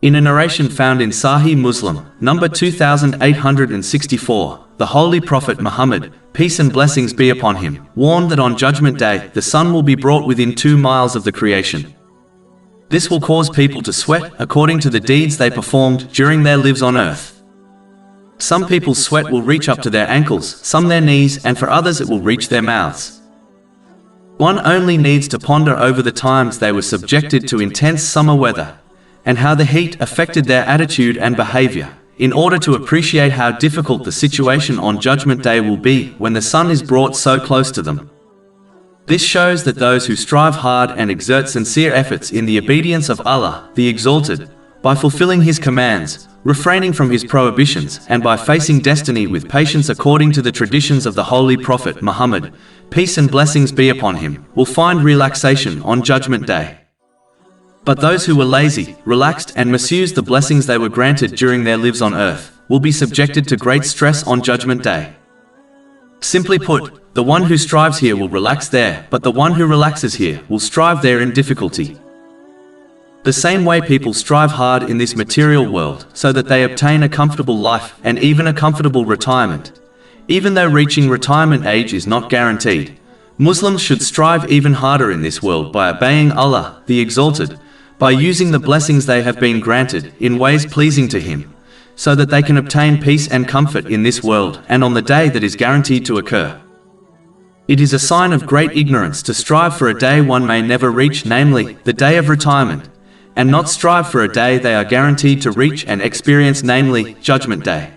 In a narration found in Sahih Muslim, number 2864, the Holy Prophet Muhammad, peace and blessings be upon him, warned that on Judgment Day the sun will be brought within 2 miles of the creation. This will cause people to sweat according to the deeds they performed during their lives on earth. Some people's sweat will reach up to their ankles, some their knees, and for others it will reach their mouths. One only needs to ponder over the times they were subjected to intense summer weather, and how the heat affected their attitude and behavior, in order to appreciate how difficult the situation on Judgment Day will be when the sun is brought so close to them. This shows that those who strive hard and exert sincere efforts in the obedience of Allah, the Exalted, by fulfilling His commands, refraining from His prohibitions, and by facing destiny with patience according to the traditions of the Holy Prophet Muhammad, peace and blessings be upon him, will find relaxation on Judgment Day. But those who were lazy, relaxed, and misused the blessings they were granted during their lives on earth will be subjected to great stress on Judgment Day. Simply put, the one who strives here will relax there, but the one who relaxes here will strive there in difficulty. The same way people strive hard in this material world so that they obtain a comfortable life and even a comfortable retirement, even though reaching retirement age is not guaranteed, Muslims should strive even harder in this world by obeying Allah, the Exalted, by using the blessings they have been granted in ways pleasing to Him, so that they can obtain peace and comfort in this world and on the day that is guaranteed to occur. It is a sign of great ignorance to strive for a day one may never reach, namely, the day of retirement, and not strive for a day they are guaranteed to reach and experience, namely, Judgment Day.